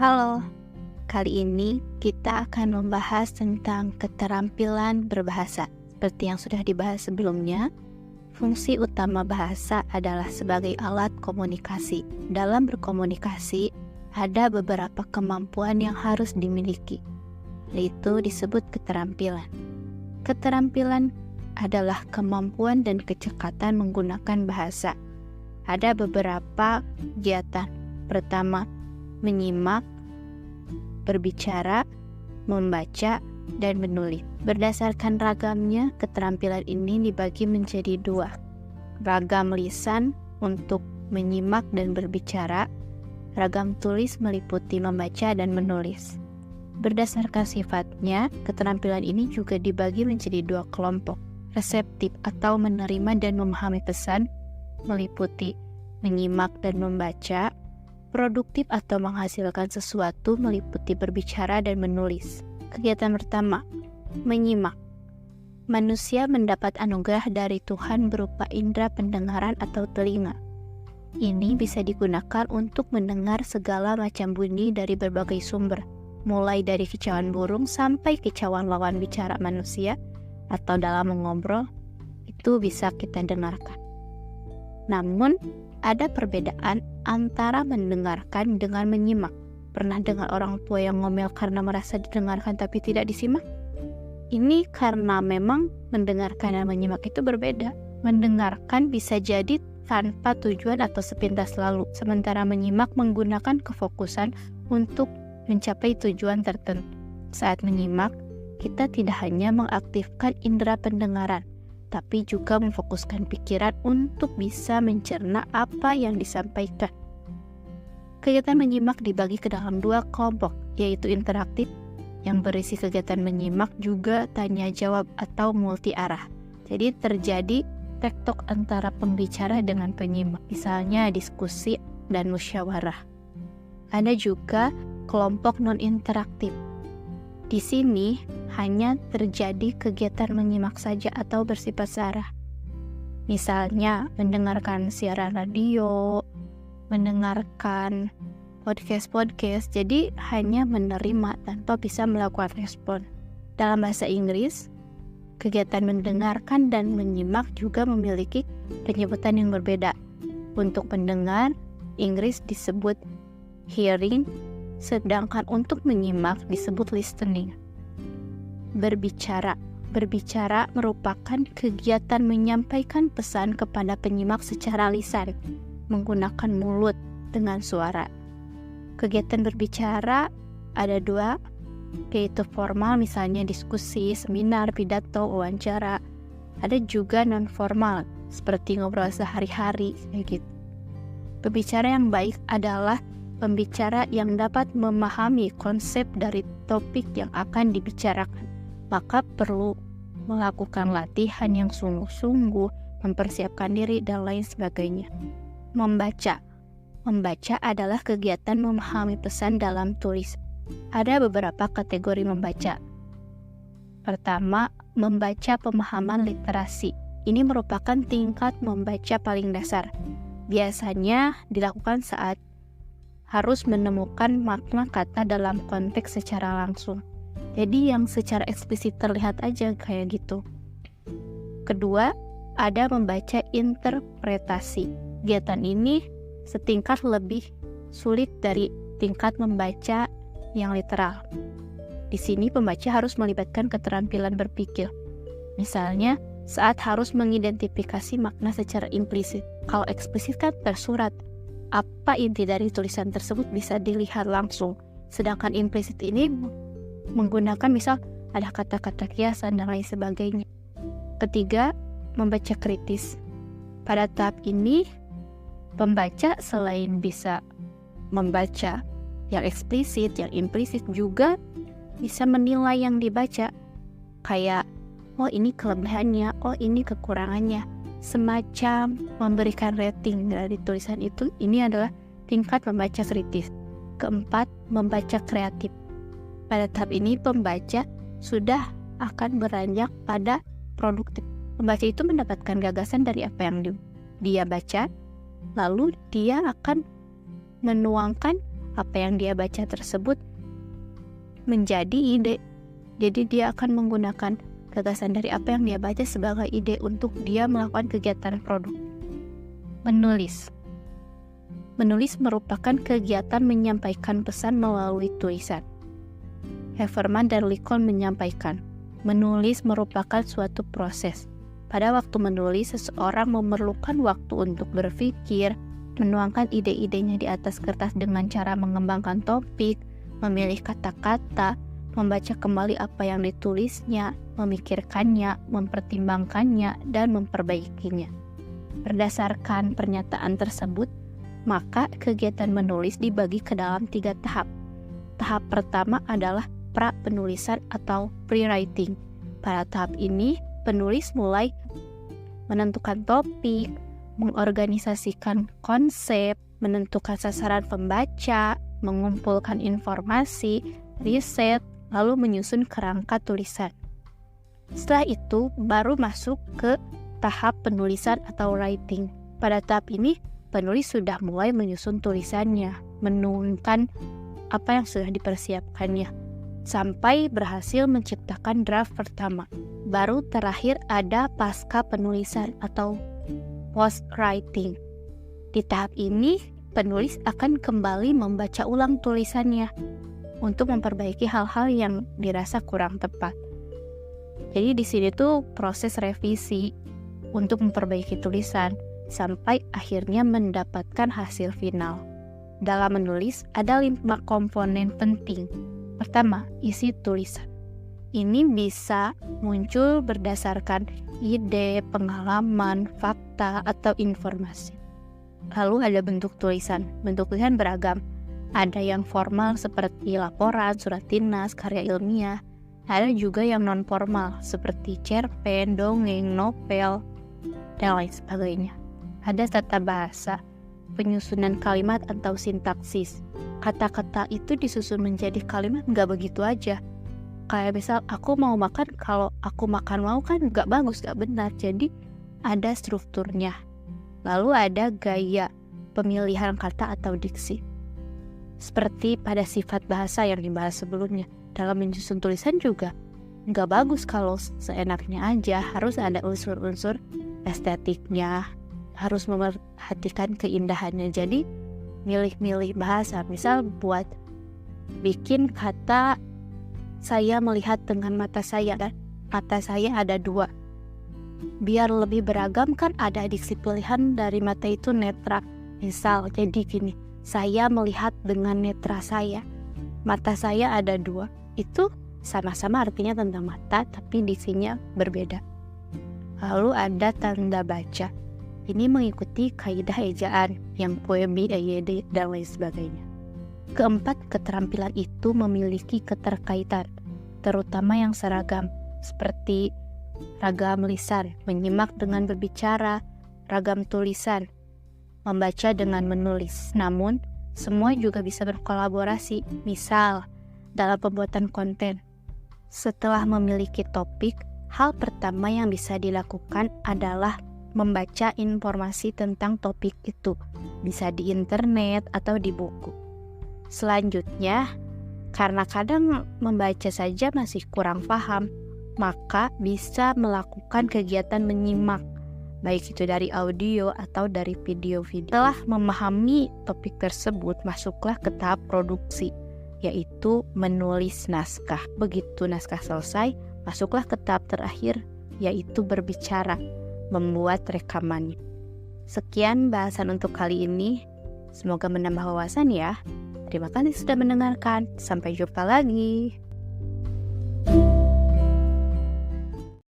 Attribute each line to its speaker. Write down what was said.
Speaker 1: Halo, kali ini kita akan membahas tentang keterampilan berbahasa. Seperti yang sudah dibahas sebelumnya, fungsi utama bahasa adalah sebagai alat komunikasi. Dalam berkomunikasi, ada beberapa kemampuan yang harus dimiliki, yaitu disebut keterampilan. Keterampilan adalah kemampuan dan kecekatan menggunakan bahasa. Ada beberapa kegiatan. Pertama, menyimak, berbicara, membaca, dan menulis. Berdasarkan ragamnya, keterampilan ini dibagi menjadi dua. Ragam lisan untuk menyimak dan berbicara, ragam tulis meliputi membaca dan menulis. Berdasarkan sifatnya, keterampilan ini juga dibagi menjadi dua kelompok. Reseptif atau menerima dan memahami pesan, meliputi menyimak dan membaca. Produktif atau menghasilkan sesuatu meliputi berbicara dan menulis. Kegiatan pertama, menyimak. Manusia mendapat anugerah dari Tuhan berupa indera pendengaran atau telinga. Ini bisa digunakan untuk mendengar segala macam bunyi dari berbagai sumber, mulai dari kicauan burung sampai kicauan lawan bicara manusia atau dalam mengobrol, itu bisa kita dengarkan. Namun, ada perbedaan antara mendengarkan dengan menyimak. Pernah dengar orang tua yang ngomel karena merasa didengarkan tapi tidak disimak? Ini karena memang mendengarkan dan menyimak itu berbeda. Mendengarkan bisa jadi tanpa tujuan atau sepintas lalu, sementara menyimak menggunakan kefokusan untuk mencapai tujuan tertentu. Saat menyimak, kita tidak hanya mengaktifkan indera pendengaran, tapi juga memfokuskan pikiran untuk bisa mencerna apa yang disampaikan. Kegiatan menyimak dibagi ke dalam dua kelompok, yaitu interaktif, yang berisi kegiatan menyimak juga tanya jawab atau multi arah. Jadi terjadi tektok antara pembicara dengan penyimak, misalnya diskusi dan musyawarah. Ada juga kelompok non-interaktif. Di sini hanya terjadi kegiatan menyimak saja atau bersifat sarah. Misalnya mendengarkan siaran radio, mendengarkan podcast, jadi hanya menerima tanpa bisa melakukan respon. Dalam bahasa Inggris, kegiatan mendengarkan dan menyimak juga memiliki penyebutan yang berbeda. Untuk mendengar, Inggris disebut hearing, sedangkan untuk menyimak disebut listening. Berbicara merupakan kegiatan menyampaikan pesan kepada penyimak secara lisan, menggunakan mulut dengan suara. Kegiatan berbicara ada dua, yaitu formal, misalnya diskusi, seminar, pidato, wawancara. Ada juga non-formal, seperti ngobrol sehari-hari, kayak gitu. Pembicara yang baik adalah pembicara yang dapat memahami konsep dari topik yang akan dibicarakan, maka perlu melakukan latihan yang sungguh-sungguh, mempersiapkan diri, dan lain sebagainya. Membaca adalah kegiatan memahami pesan dalam tulis. Ada beberapa kategori membaca. Pertama, membaca pemahaman literasi. Ini merupakan tingkat membaca paling dasar. Biasanya dilakukan saat harus menemukan makna kata dalam konteks secara langsung. Jadi yang secara eksplisit terlihat aja kayak gitu. Kedua, ada membaca interpretasi. Kegiatan ini setingkat lebih sulit dari tingkat membaca yang literal. Di sini pembaca harus melibatkan keterampilan berpikir. Misalnya, saat harus mengidentifikasi makna secara implisit. Kalau eksplisit kan tersurat, apa inti dari tulisan tersebut bisa dilihat langsung. Sedangkan implisit ini menggunakan misal ada kata-kata kiasan dan lain sebagainya. Ketiga, membaca kritis. Pada tahap ini, pembaca selain bisa membaca yang eksplisit, yang implisit juga bisa menilai yang dibaca. Kayak, oh ini kelebihannya, oh ini kekurangannya. Semacam memberikan rating dari tulisan itu. Ini adalah tingkat membaca kritis. Keempat, membaca kreatif. Pada tahap ini pembaca sudah akan beranjak pada produktif. Pembaca itu mendapatkan gagasan dari apa yang dia baca, lalu dia akan menuangkan apa yang dia baca tersebut menjadi ide. Jadi dia akan menggunakan gagasan dari apa yang dia baca sebagai ide untuk dia melakukan kegiatan produk. Menulis. Menulis merupakan kegiatan menyampaikan pesan melalui tulisan. Haverman dan Lincoln menyampaikan, menulis merupakan suatu proses. Pada waktu menulis, seseorang memerlukan waktu untuk berpikir, menuangkan ide-idenya di atas kertas dengan cara mengembangkan topik, memilih kata-kata, membaca kembali apa yang ditulisnya, memikirkannya, mempertimbangkannya, dan memperbaikinya. Berdasarkan pernyataan tersebut, maka kegiatan menulis dibagi ke dalam 3 tahap. Tahap pertama adalah pra-penulisan atau pre-writing. Pada tahap ini, penulis mulai menentukan topik, mengorganisasikan konsep, menentukan sasaran pembaca, mengumpulkan informasi, riset, lalu menyusun kerangka tulisan. Setelah itu, baru masuk ke tahap penulisan atau writing. Pada tahap ini, penulis sudah mulai menyusun tulisannya, menuangkan apa yang sudah dipersiapkannya, sampai berhasil menciptakan draft pertama. Baru terakhir ada pasca penulisan atau post writing. Di tahap ini, penulis akan kembali membaca ulang tulisannya untuk memperbaiki hal-hal yang dirasa kurang tepat. Jadi di sini tuh proses revisi untuk memperbaiki tulisan sampai akhirnya mendapatkan hasil final. Dalam menulis ada 5 komponen penting. Pertama, isi tulisan. Ini bisa muncul berdasarkan ide, pengalaman, fakta, atau informasi. Lalu ada bentuk tulisan. Bentuk tulisan beragam. Ada yang formal seperti laporan, surat dinas, karya ilmiah. Ada juga yang non-formal seperti cerpen, dongeng, novel, dan lain sebagainya. Ada tata bahasa, penyusunan kalimat atau sintaksis. Kata-kata itu disusun menjadi kalimat nggak begitu aja. Kayak misal aku mau makan, kalau aku makan mau kan nggak bagus, nggak benar. Jadi ada strukturnya. Lalu ada gaya, pemilihan kata atau diksi. Seperti pada sifat bahasa yang dibahas sebelumnya. Dalam menyusun tulisan juga nggak bagus kalau seenaknya aja. Harus ada unsur-unsur estetiknya, harus memperhatikan keindahannya. Jadi milih-milih bahasa. Misal buat bikin kata saya melihat dengan mata saya, kan mata saya ada 2. Biar lebih beragam kan ada diksi pilihan dari mata itu netra. Misal jadi gini, saya melihat dengan netra saya, mata saya ada 2. Itu sama-sama artinya tentang mata, tapi diksinya berbeda. Lalu ada tanda baca. Ini mengikuti kaidah ejaan yang poemi, EYD, dan lain sebagainya. Keempat, keterampilan itu memiliki keterkaitan, terutama yang seragam, seperti ragam lisan, menyimak dengan berbicara, ragam tulisan, membaca dengan menulis. Namun, semua juga bisa berkolaborasi, misal dalam pembuatan konten. Setelah memiliki topik, hal pertama yang bisa dilakukan adalah membaca informasi tentang topik itu, bisa di internet atau di buku. Selanjutnya, karena kadang membaca saja masih kurang paham, maka bisa melakukan kegiatan menyimak, baik itu dari audio atau dari video-video. Setelah memahami topik tersebut, masuklah ke tahap produksi, yaitu menulis naskah. Begitu naskah selesai, masuklah ke tahap terakhir, yaitu berbicara, membuat rekamannya. Sekian bahasan untuk kali ini. Semoga menambah wawasan ya. Terima kasih sudah mendengarkan. Sampai jumpa lagi.